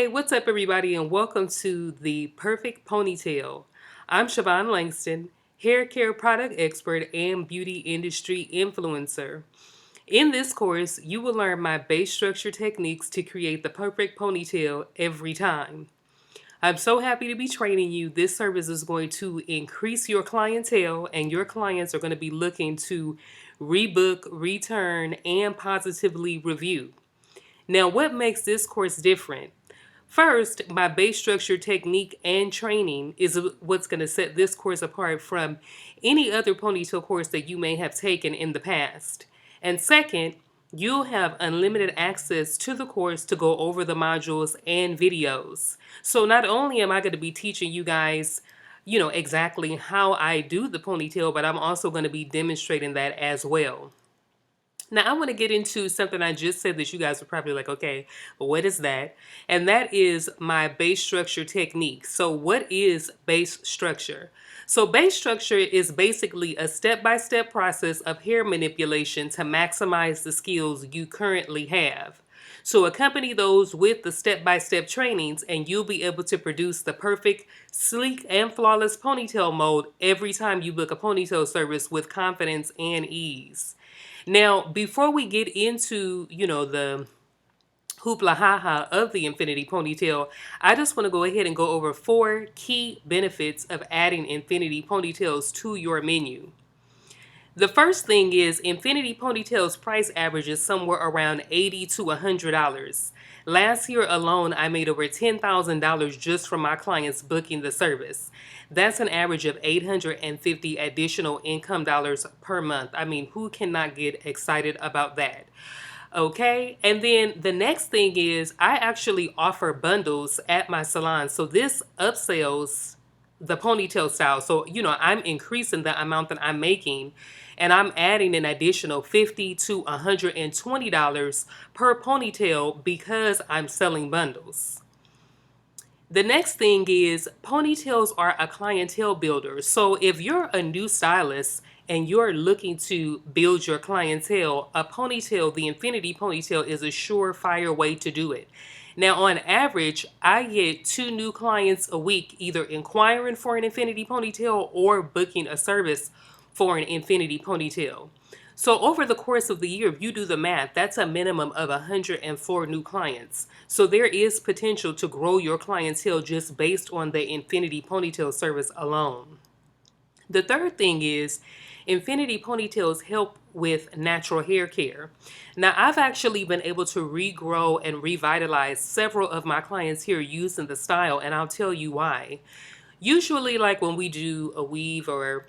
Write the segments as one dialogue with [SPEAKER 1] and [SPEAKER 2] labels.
[SPEAKER 1] Hey, what's up, everybody, and welcome to the Perfect Ponytail. I'm Siobhan Langston, hair care product expert and beauty industry influencer. In this course, you will learn my base structure techniques to create the perfect ponytail every time. I'm so happy to be training you. This service is going to increase your clientele, and your clients are going to be looking to rebook, return, and positively review. Now, what makes this course different? First, my base structure technique and training is what's going to set this course apart from any other ponytail course that you may have taken in the past. And second, you'll have unlimited access to the course to go over the modules and videos. So not only am I going to be teaching you guys, exactly how I do the ponytail, but I'm also going to be demonstrating that as well. Now, I want to get into something I just said that you guys are probably like, okay, but what is that? And that is my base structure technique. So, what is base structure? So, base structure is basically a step by step process of hair manipulation to maximize the skills you currently have. So, accompany those with the step by step trainings, and you'll be able to produce the perfect, sleek, and flawless ponytail mode every time you book a ponytail service with confidence and ease. Now, before we get into, the hoopla haha of the infinity ponytail, I just want to go ahead and go over 4 key benefits of adding infinity ponytails to your menu. The first thing is Infinity Ponytail's price average is somewhere around $80 to $100. Last year alone, I made over $10,000 just from my clients booking the service. That's an average of 850 additional income dollars per month. I mean, who cannot get excited about that? Okay, and then the next thing is I actually offer bundles at my salon. So this upsells the ponytail style. So, I'm increasing the amount that I'm making, and I'm adding an additional $50 to $120 per ponytail because I'm selling bundles. The next thing is ponytails are a clientele builder. So if you're a new stylist and you're looking to build your clientele, a ponytail, the infinity ponytail, is a surefire way to do it. Now, on average, I get 2 new clients a week, either inquiring for an infinity ponytail or booking a service for an infinity ponytail. So over the course of the year, if you do the math, that's a minimum of 104 new clients. So there is potential to grow your clientele just based on the Infinity Ponytail service alone. The third thing is Infinity Ponytails help with natural hair care. Now, I've actually been able to regrow and revitalize several of my clients here using the style, and I'll tell you why. Usually, like when we do a weave or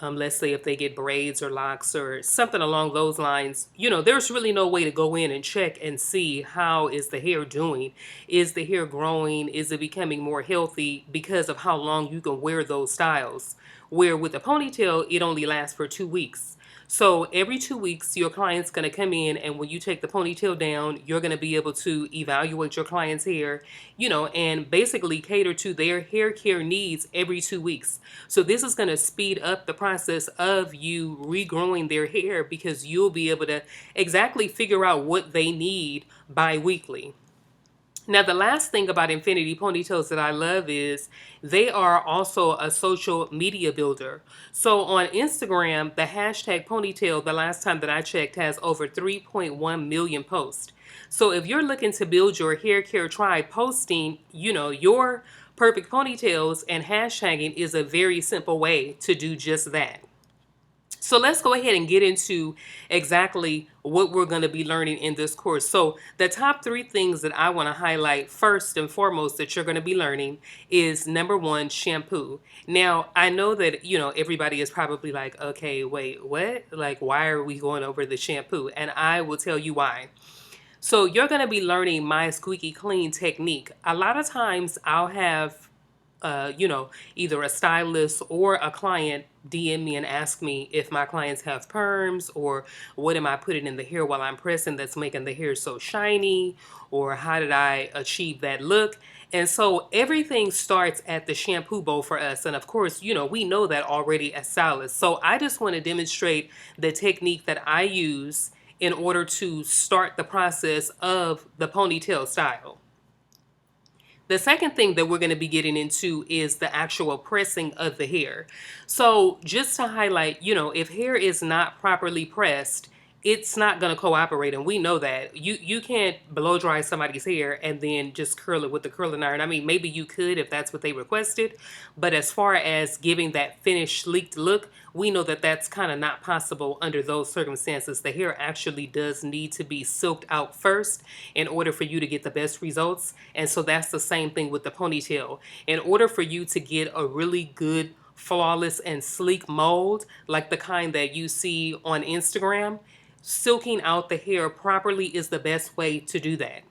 [SPEAKER 1] let's say if they get braids or locks or something along those lines, there's really no way to go in and check and see how is the hair doing. Is the hair growing? Is it becoming more healthy because of how long you can wear those styles? Where with a ponytail, it only lasts for 2 weeks. So every 2 weeks, your client's going to come in, and when you take the ponytail down, you're going to be able to evaluate your client's hair, and basically cater to their hair care needs every 2 weeks. So this is going to speed up the process of you regrowing their hair because you'll be able to exactly figure out what they need bi-weekly. Now, the last thing about Infinity Ponytails that I love is they are also a social media builder. So on Instagram, the hashtag ponytail, the last time that I checked, has over 3.1 million posts. So if you're looking to build your hair care tribe, posting, your perfect ponytails and hashtagging is a very simple way to do just that. So let's go ahead and get into exactly what we're going to be learning in this course. So the top 3 things that I want to highlight first and foremost that you're going to be learning is number 1, shampoo. Now, I know that, everybody is probably like, okay, wait, what? Like, why are we going over the shampoo? And I will tell you why. So you're going to be learning my squeaky clean technique. A lot of times I'll have either a stylist or a client DM me and ask me if my clients have perms, or what am I putting in the hair while I'm pressing that's making the hair so shiny, or how did I achieve that look. And so everything starts at the shampoo bowl for us. And of course, we know that already as stylists. So I just want to demonstrate the technique that I use in order to start the process of the ponytail style. The second thing that we're going to be getting into is the actual pressing of the hair. So, just to highlight, if hair is not properly pressed, it's not going to cooperate, and we know that. You can't blow dry somebody's hair and then just curl it with the curling iron. I mean, maybe you could if that's what they requested, but as far as giving that finished sleeked look, we know that that's kind of not possible under those circumstances. The hair actually does need to be silked out first in order for you to get the best results. And so that's the same thing with the ponytail. In order for you to get a really good, flawless, and sleek mold, like the kind that you see on Instagram, silking out the hair properly is the best way to do that.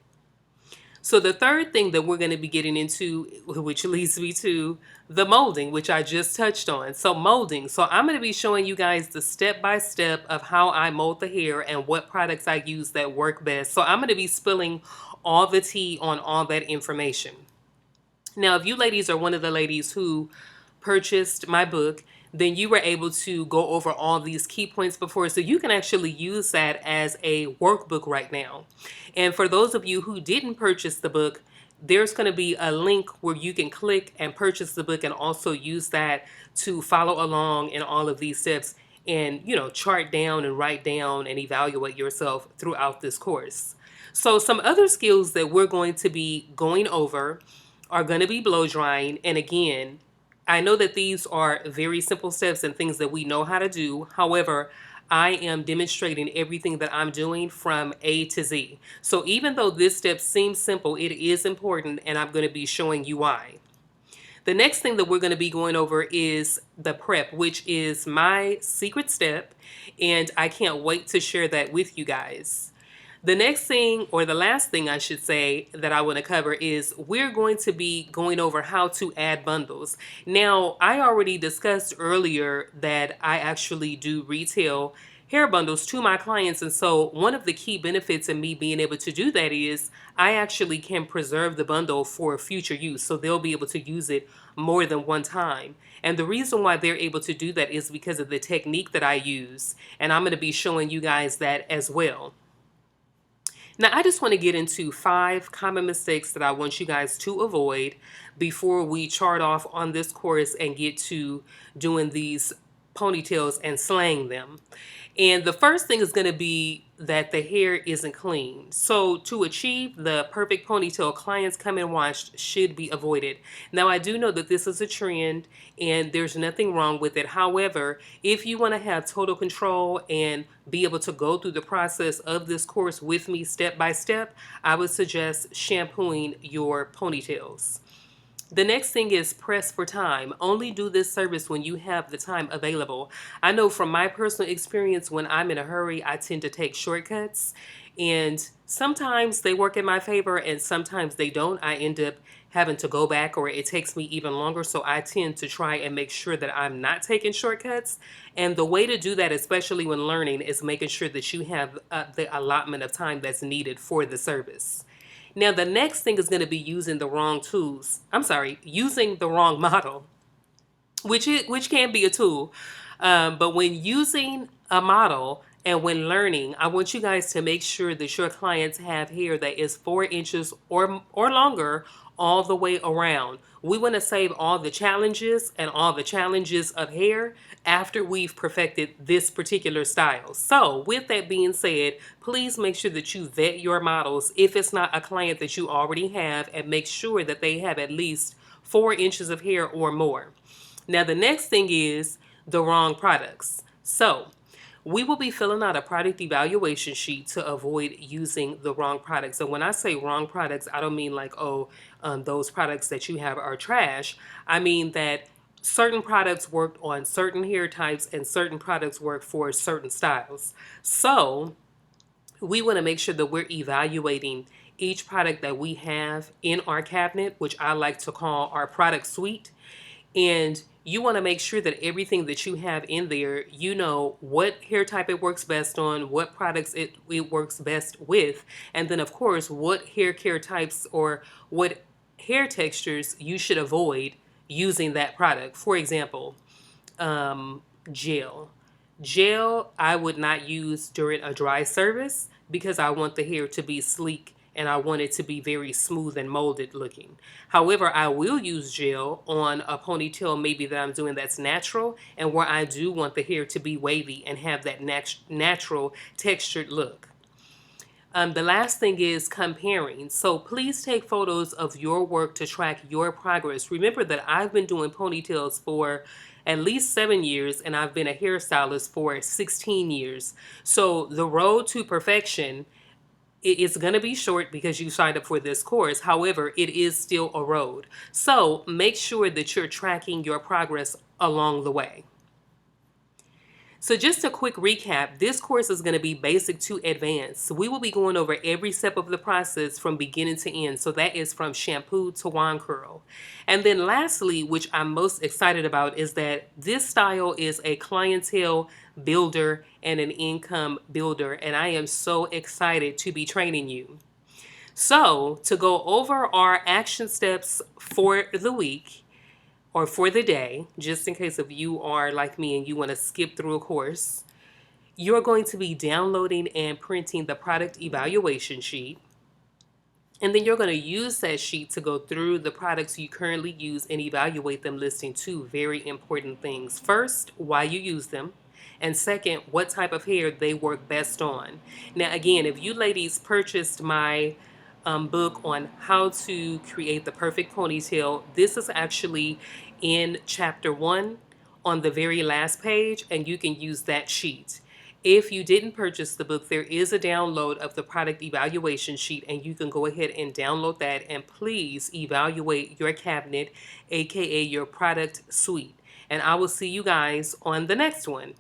[SPEAKER 1] So the third thing that we're going to be getting into, which leads me to the molding, which I just touched on. So molding. So I'm going to be showing you guys the step by step of how I mold the hair and what products I use that work best. So I'm going to be spilling all the tea on all that information. Now, if you ladies are one of the ladies who purchased my book, then you were able to go over all these key points before. So you can actually use that as a workbook right now. And for those of you who didn't purchase the book, there's going to be a link where you can click and purchase the book and also use that to follow along in all of these steps and, chart down and write down and evaluate yourself throughout this course. So some other skills that we're going to be going over are going to be blow drying. And again, I know that these are very simple steps and things that we know how to do. However, I am demonstrating everything that I'm doing from A to Z. So even though this step seems simple, it is important, and I'm going to be showing you why. The next thing that we're going to be going over is the prep, which is my secret step, and I can't wait to share that with you guys. The next thing, or the last thing I should say, that I want to cover is we're going to be going over how to add bundles. Now, I already discussed earlier that I actually do retail hair bundles to my clients. And so one of the key benefits of me being able to do that is I actually can preserve the bundle for future use. So they'll be able to use it more than one time. And the reason why they're able to do that is because of the technique that I use. And I'm going to be showing you guys that as well. Now, I just want to get into 5 common mistakes that I want you guys to avoid before we chart off on this course and get to doing these ponytails and slaying them. And the first thing is going to be that the hair isn't clean. So to achieve the perfect ponytail, clients come and washed should be avoided. Now, I do know that this is a trend and there's nothing wrong with it. However, if you want to have total control and be able to go through the process of this course with me step by step, I would suggest shampooing your ponytails. The next thing is press for time. Only do this service when you have the time available. I know from my personal experience, when I'm in a hurry, I tend to take shortcuts. And sometimes they work in my favor and sometimes they don't. I end up having to go back or it takes me even longer. So I tend to try and make sure that I'm not taking shortcuts. And the way to do that, especially when learning, is making sure that you have the allotment of time that's needed for the service. Now, the next thing is going to be using the wrong tools. I'm sorry, using the wrong model, which can be a tool. But when using a model and when learning, I want you guys to make sure that your clients have hair that is 4 inches or longer all the way around. We want to save all the challenges and all the challenges of hair after we've perfected this particular style. So with that being said, please make sure that you vet your models if it's not a client that you already have, and make sure that they have at least 4 inches of hair or more. Now, the next thing is the wrong products. So we will be filling out a product evaluation sheet to avoid using the wrong products. And when I say wrong products, I don't mean like, those products that you have are trash. I mean that certain products work on certain hair types and certain products work for certain styles. So we want to make sure that we're evaluating each product that we have in our cabinet, which I like to call our product suite. And you want to make sure that everything that you have in there, you know what hair type it works best on, what products it works best with, and then of course what hair care types or what hair textures you should avoid using that product. For example, gel. Gel I would not use during a dry service because I want the hair to be sleek and I want it to be very smooth and molded looking. However, I will use gel on a ponytail maybe that I'm doing that's natural, and where I do want the hair to be wavy and have that natural textured look. The last thing is comparing. So please take photos of your work to track your progress. Remember that I've been doing ponytails for at least 7 years, and I've been a hairstylist for 16 years. So the road to perfection, it's going to be short because you signed up for this course. However, it is still a road. So make sure that you're tracking your progress along the way. So just a quick recap, this course is going to be basic to advanced. So we will be going over every step of the process from beginning to end. So that is from shampoo to wand curl. And then lastly, which I'm most excited about, is that this style is a clientele builder and an income builder. And I am so excited to be training you. So to go over our action steps for the week, or for the day, just in case if you are like me and you want to skip through a course, you're going to be downloading and printing the product evaluation sheet. And then you're going to use that sheet to go through the products you currently use and evaluate them, listing two very important things. First, why you use them. And second, what type of hair they work best on. Now, again, if you ladies purchased my book on how to create the perfect ponytail, this is actually in chapter 1 on the very last page, and you can use that sheet. If you didn't purchase the book, there is a download of the product evaluation sheet, and you can go ahead and download that, and please evaluate your cabinet, aka your product suite. And I will see you guys on the next one.